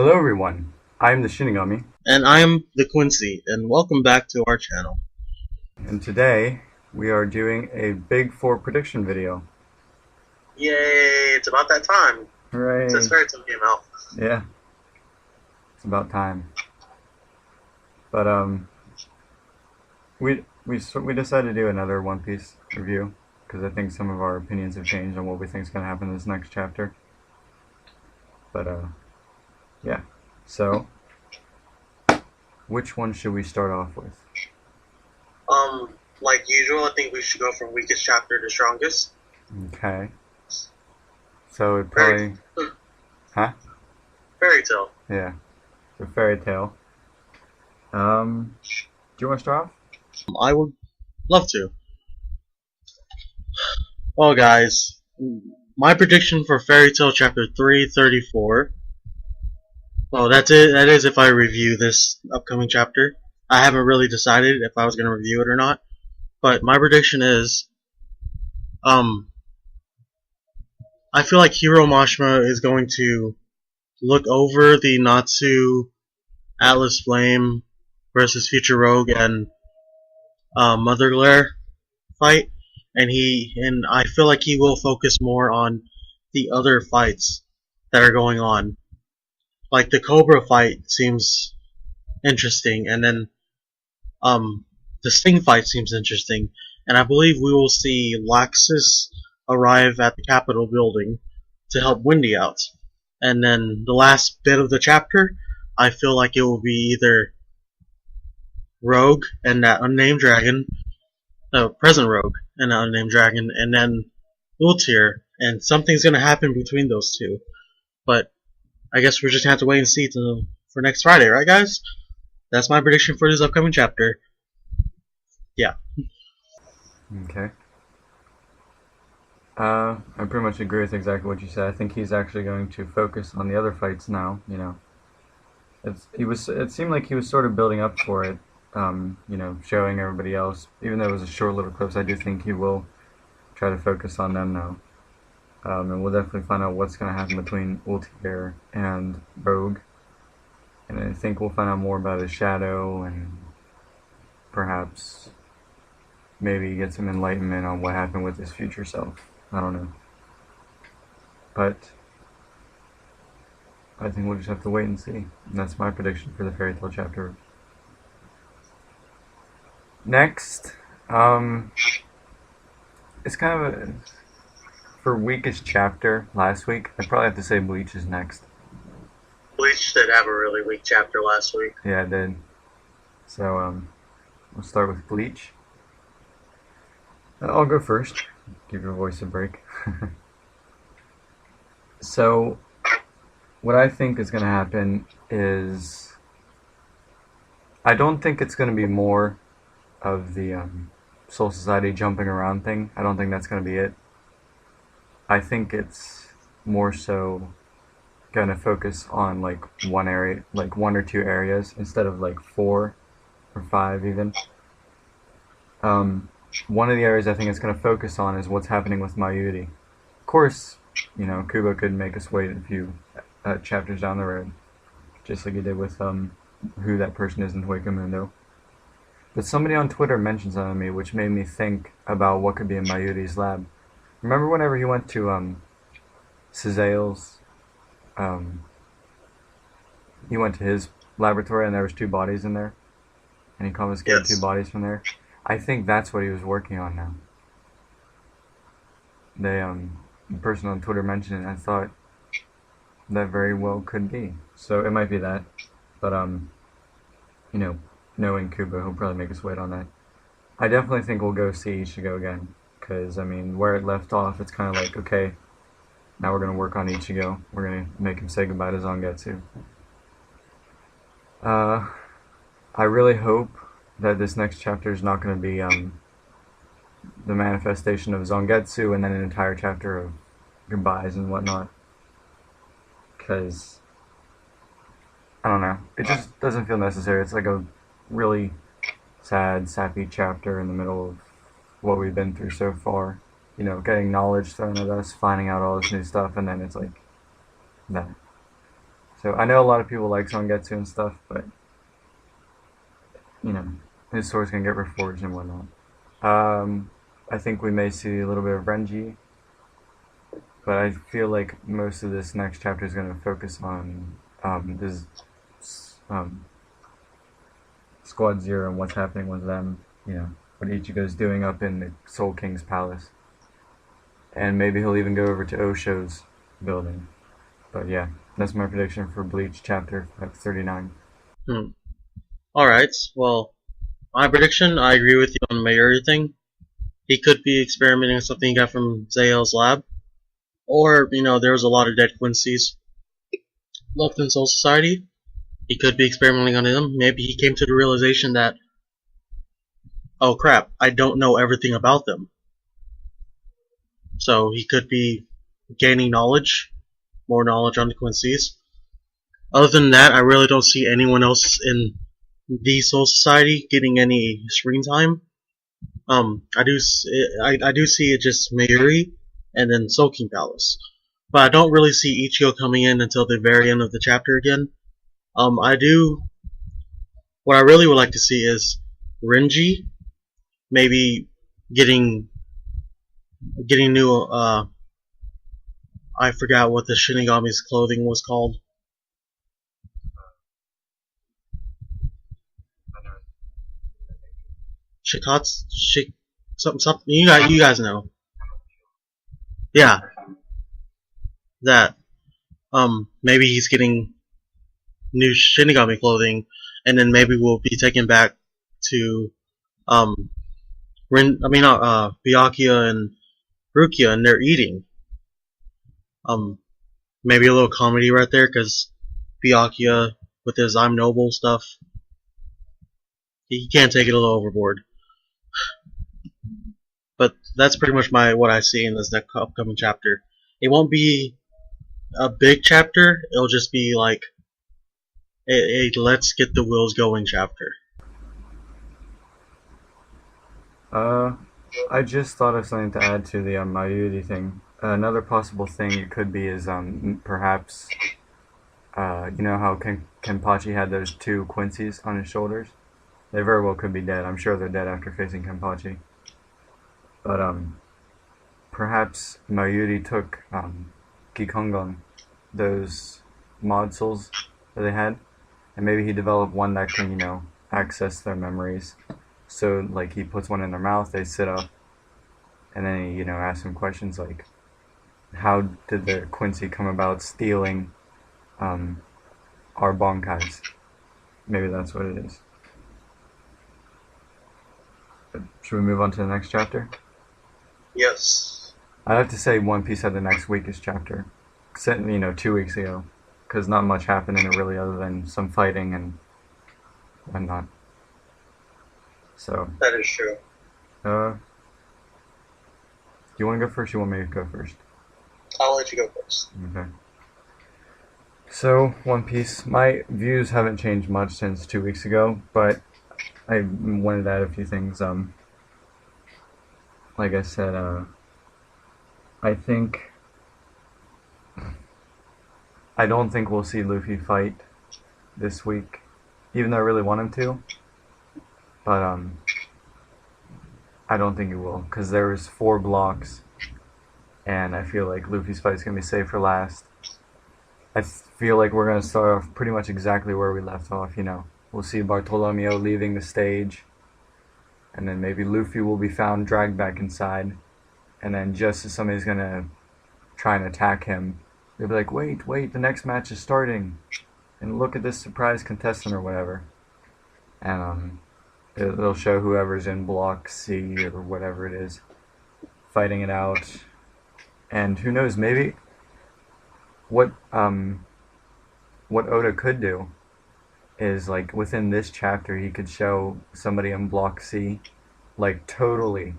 Hello everyone, I'm the Shinigami, And I'm the Quincy, and welcome back to our channel. and today we are doing a Big Four prediction video. Yay, it's about that time. Hooray! Since Fairy Tail came out. Yeah, it's about time. But we decided to do another One Piece review because I think some of our opinions have changed on what we think is going to happen in this next chapter. But yeah. So, which one should we start off with? Like usual, I think we should go from weakest chapter to strongest. Okay. So it probably, huh? Fairy Tail. Yeah. So Fairy Tail. Do you want to start off? I would love to. Well, guys, my prediction for Fairy Tail Chapter 334. Well, that's it. That is if I review this upcoming chapter. I haven't really decided if I was going to review it or not. But my prediction is, I feel like Hiro Mashima is going to look over the Natsu Atlas Flame versus Future Rogue and Mother Glare fight, and I feel like he will focus more on the other fights that are going on. Like the Cobra fight seems interesting, and then the Sting fight seems interesting, and I believe we will see Laxus arrive at the Capitol building to help Wendy out. And then the last bit of the chapter, I feel like it will be either Rogue and that unnamed dragon, no, present Rogue and that unnamed dragon, and then Ultir, and something's gonna happen between those two. But I guess we're just gonna have to wait and see for next Friday, right, guys? That's my prediction for this upcoming chapter. Yeah. Okay. I pretty much agree with exactly what you said. I think he's actually going to focus on the other fights now. You know, it seemed like he was sort of building up for it. You know, showing everybody else. Even though it was a short little clips, I do think he will try to focus on them now. And we'll definitely find out what's going to happen between Ultir and Rogue. And I think we'll find out more about his shadow and perhaps maybe get some enlightenment on what happened with his future self. I don't know. But I think we'll just have to wait and see. And that's my prediction for the Fairy Tail chapter. Next, it's kind of a, for weakest chapter last week, I'd probably have to say Bleach is next. Bleach did have a really weak chapter last week. Yeah, it did. So, we'll start with Bleach. I'll go first. Give your voice a break. So, what I think is going to happen is, I don't think it's going to be more of the Soul Society jumping around thing. I don't think that's going to be it. I think it's more so going to focus on like one area, like one or two areas instead of like 4 or 5 even. One of the areas I think it's going to focus on is what's happening with Mayuri. Of course, you know, Kubo could make us wait a few chapters down the road, just like he did with who that person is in Huecamundo. But somebody on Twitter mentioned something to me which made me think about what could be in Mayuri's lab. Remember whenever he went to Cazael's, he went to his laboratory and there was 2 bodies in there, and he confiscated 2 bodies from there? I think that's what he was working on now. The person on Twitter mentioned it, and I thought that very well could be. So it might be that, but you know, knowing Kubo, he'll probably make us wait on that. I definitely think we'll go see Ichigo again, because I mean, where it left off, it's kind of like, okay, now we're gonna work on Ichigo. We're gonna make him say goodbye to Zangetsu. I really hope that this next chapter is not going to be the manifestation of Zangetsu and then an entire chapter of goodbyes and whatnot. Because, I don't know, it just doesn't feel necessary. It's like a really sad, sappy chapter in the middle of what we've been through so far. You know, getting knowledge thrown at us, finding out all this new stuff, and then it's like that. So I know a lot of people like Songetsu and stuff, but you know, his sword's gonna get reforged and whatnot. I think we may see a little bit of Renji, but I feel like most of this next chapter is gonna focus on this um, Squad Zero and what's happening with them. You know, what Ichigo's doing up in the Soul King's palace, and maybe he'll even go over to Osho's building. But yeah, that's my prediction for Bleach chapter 39. Hmm. Alright, well, my prediction, I agree with you on Mayuri thing. He could be experimenting on something he got from Zael's lab. Or, there was a lot of dead Quincy's left in Soul Society. He could be experimenting on them. Maybe he came to the realization that, oh crap, I don't know everything about them. So he could be gaining knowledge, more knowledge on the Quincy's. Other than that, I really don't see anyone else in the Soul Society getting any screen time. I do see it just Mayuri and then Soul King Palace, but I don't really see Ichigo coming in until the very end of the chapter again. What I really would like to see is Renji maybe getting new. I forgot what the Shinigami's clothing was called. Something. You guys know. Yeah, that. Maybe he's getting new Shinigami clothing, and then maybe we'll be taken back to Byakuya and Rukia, and they're eating. Maybe a little comedy right there, because Byakuya with his "I'm noble" stuff, he can't take it a little overboard. But that's pretty much what I see in this next upcoming chapter. It won't be a big chapter. It'll just be like a let's get the wheels going chapter. I just thought of something to add to the Mayuri thing. Another possible thing it could be is perhaps you know how Kenpachi had those two Quincy's on his shoulders? They very well could be dead. I'm sure they're dead after facing Kenpachi. But perhaps Mayuri took Gikongon, those mod souls that they had, and maybe he developed one that can, access their memories. So, like, he puts one in their mouth, they sit up, and then he, asks them questions like, how did the Quincy come about stealing our Bankais? Maybe that's what it is. But should we move on to the next chapter? Yes. I have to say One Piece had the next weakest chapter, 2 weeks ago, because not much happened in it really other than some fighting and whatnot. So. That is true. Do you want to go first? Or you want me to go first? I'll let you go first. Okay. So, One Piece. My views haven't changed much since 2 weeks ago, but I wanted to add a few things. Like I said, I don't think we'll see Luffy fight this week, even though I really want him to. But I don't think he will, because there's 4 blocks, and I feel like Luffy's fight's gonna be saved for last. I feel like we're gonna start off pretty much exactly where we left off. We'll see Bartolomeo leaving the stage, and then maybe Luffy will be found dragged back inside, and then just as somebody's gonna try and attack him, they'll be like, wait, the next match is starting, and look at this surprise contestant or whatever. And it'll show whoever's in block C or whatever it is fighting it out. And who knows, maybe what Oda could do is, like, within this chapter he could show somebody in block C like totally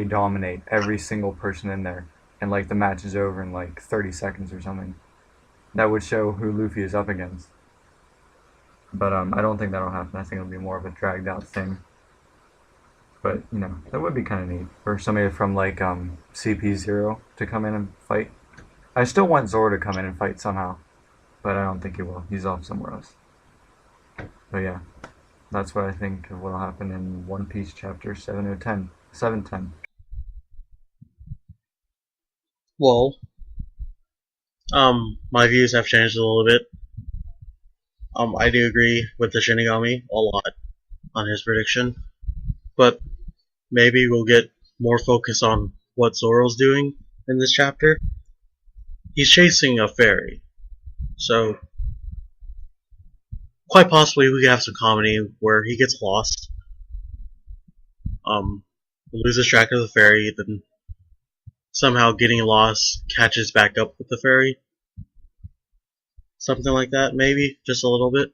dominate every single person in there, and like the match is over in like 30 seconds or something. That would show who Luffy is up against. But I don't think that'll happen. I think it'll be more of a dragged out thing. But, that would be kind of neat. For somebody from, like, CP0 to come in and fight. I still want Zoro to come in and fight somehow. but I don't think he will. He's off somewhere else. But yeah, that's what I think will happen in One Piece chapter 710. 710. Well, my views have changed a little bit. I do agree with the Shinigami a lot on his prediction, but maybe we'll get more focus on what Zoro's doing in this chapter. He's chasing a fairy, so quite possibly we could have some comedy where he gets lost, loses track of the fairy, then somehow getting lost catches back up with the fairy. Something like that, maybe, just a little bit.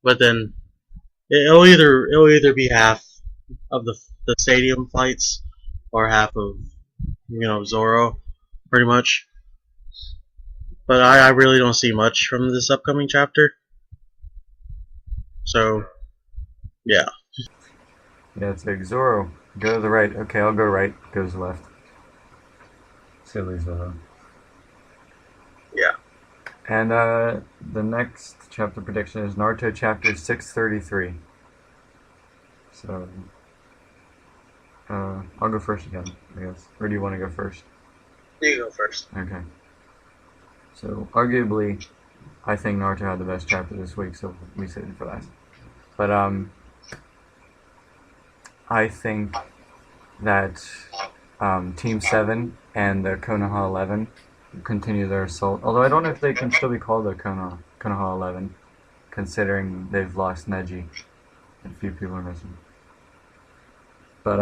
But then it'll either be half of the stadium fights or half of Zoro, pretty much. But I really don't see much from this upcoming chapter. So yeah. Yeah, it's like Zoro, go to the right. Okay, I'll go right. Goes left. Silly Zoro. Yeah. And the next chapter prediction is Naruto chapter 633. So I'll go first again, I guess. Or do you want to go first? You go first. Okay. So arguably, I think Naruto had the best chapter this week, so we saved it for last. But I think that Team 7 and the Konoha 11 continue their assault. Although I don't know if they can still be called the Konoha 11, considering they've lost Neji and a few people are missing. But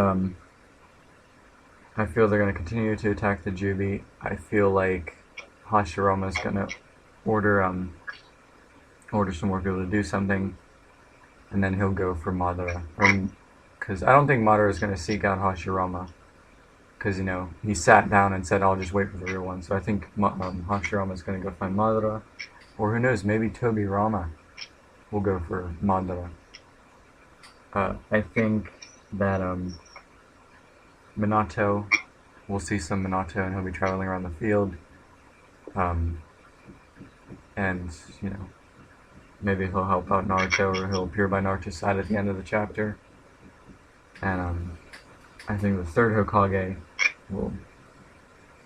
I feel they're going to continue to attack the Jubi. I feel like Hashiroma's going to order some more people to do something, and then he'll go for Madara. Because I don't think Madara is going to seek out Hashirama. Because, he sat down and said, I'll just wait for the real one. So I think Hashirama is going to go find Madara. Or who knows, maybe Tobirama will go for Madara. I think that Minato, we'll see some Minato and he'll be traveling around the field. And, maybe he'll help out Naruto or he'll appear by Naruto's side at the end of the chapter. And I think the third Hokage will...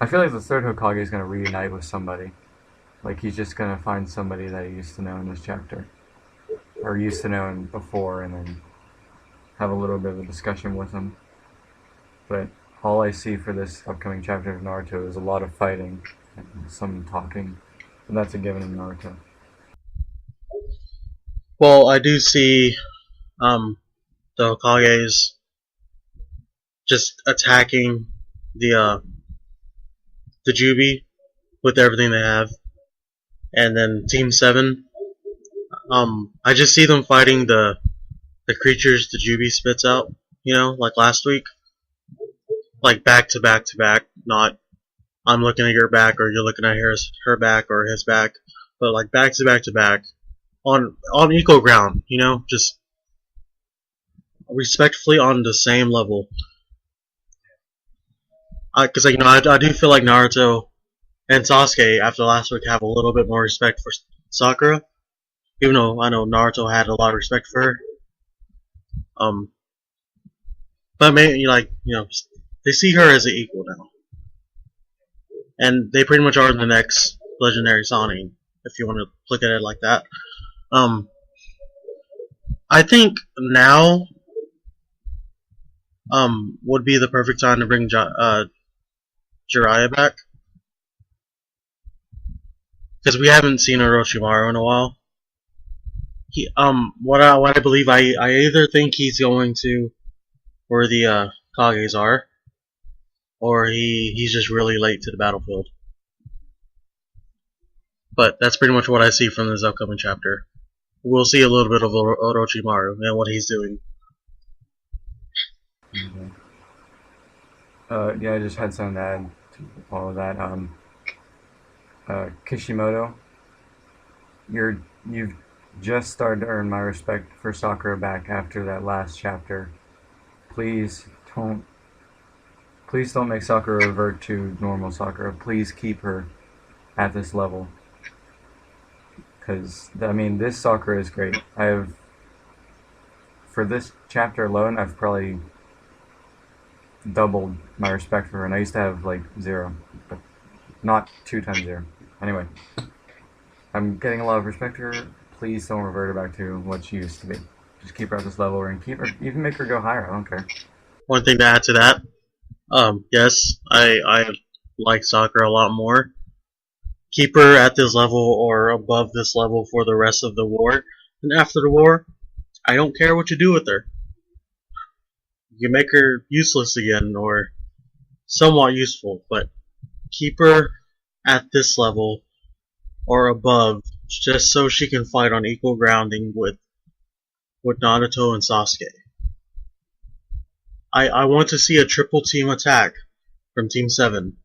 I feel like the third Hokage is going to reunite with somebody. Like, he's just going to find somebody that he used to know in this chapter. Or used to know him before, and then have a little bit of a discussion with him. But all I see for this upcoming chapter of Naruto is a lot of fighting and some talking. And that's a given in Naruto. Well, I do see the Hokages just attacking the Jubi with everything they have, and then Team 7. I just see them fighting the creatures the Jubi spits out. Like last week, like back to back to back. Not I'm looking at your back or you're looking at her back or his back, but like back to back on equal ground. Just respectfully on the same level. Because I do feel like Naruto and Sasuke after last week have a little bit more respect for Sakura, even though I know Naruto had a lot of respect for her. But maybe they see her as an equal now, and they pretty much are the next legendary Sonic, if you want to look at it like that. I think now would be the perfect time to bring Jiraiya back, because we haven't seen Orochimaru in a while. What I believe, I either think he's going to where the Kages are, or he's just really late to the battlefield. But that's pretty much what I see from this upcoming chapter. We'll see a little bit of Orochimaru and what he's doing. Okay. Yeah, I just had something to add to all of that. Kishimoto, you've just started to earn my respect for Sakura back after that last chapter. Please don't make Sakura revert to normal Sakura. Please keep her at this level. because I mean this Sakura is great. I have for this chapter alone, I've probably doubled my respect for her, and I used to have like 0, but not 2 times 0. Anyway, I'm getting a lot of respect for her. Please don't revert her back to what she used to be. Just keep her at this level, and keep her, even make her go higher. I don't care. One thing to add to that, yes, I like Sakura a lot more. Keep her at this level or above this level for the rest of the war, and after the war, I don't care what you do with her. You can make her useless again, or somewhat useful, but keep her at this level or above, just so she can fight on equal grounding with Naruto and Sasuke. I want to see a triple team attack from Team 7,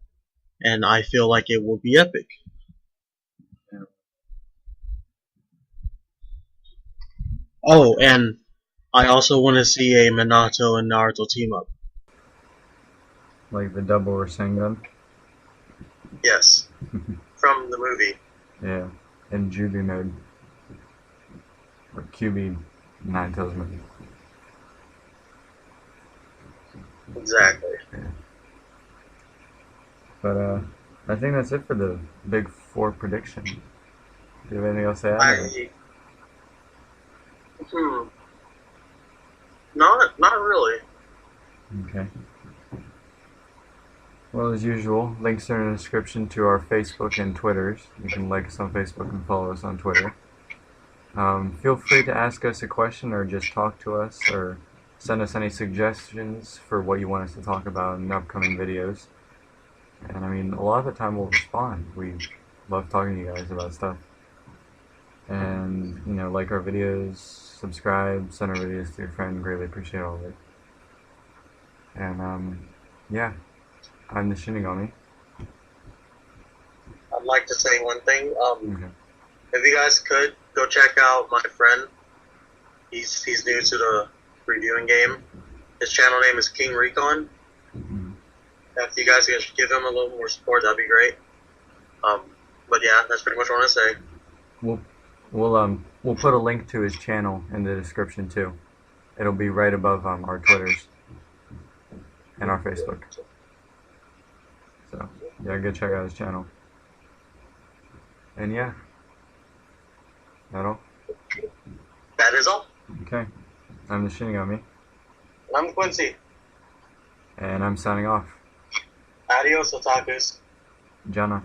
and I feel like it will be epic. Oh, and I also want to see a Minato and Naruto team up. Like the double Rasengan. Yes. From the movie. Yeah, in Juby mode. Or QB Ninetales mode. Exactly. Yeah. But I think that's it for the Big 4 prediction. Do you have anything else to add? Not really. Okay. Well, as usual, links are in the description to our Facebook and Twitters. You can like us on Facebook and follow us on Twitter. Feel free to ask us a question or just talk to us or send us any suggestions for what you want us to talk about in upcoming videos. And I mean, a lot of the time we'll respond. We love talking to you guys about stuff. And, you know, like our videos, subscribe, send our videos to your friend. Greatly appreciate all of it. And, yeah. I'm the Shinigami. I'd like to say one thing. Okay. If you guys could go check out my friend. He's new to the reviewing game. His channel name is King Recon. Mm-hmm. If you guys could give him a little more support, that'd be great. But yeah, that's pretty much what I want to say. We'll put a link to his channel in the description too. It'll be right above our Twitters and our Facebook. So yeah, go check out his channel. And yeah, that all. That is all. Okay, I'm the Shinigami, And I'm Quincy. and I'm signing off. Adios, otakus. Jana.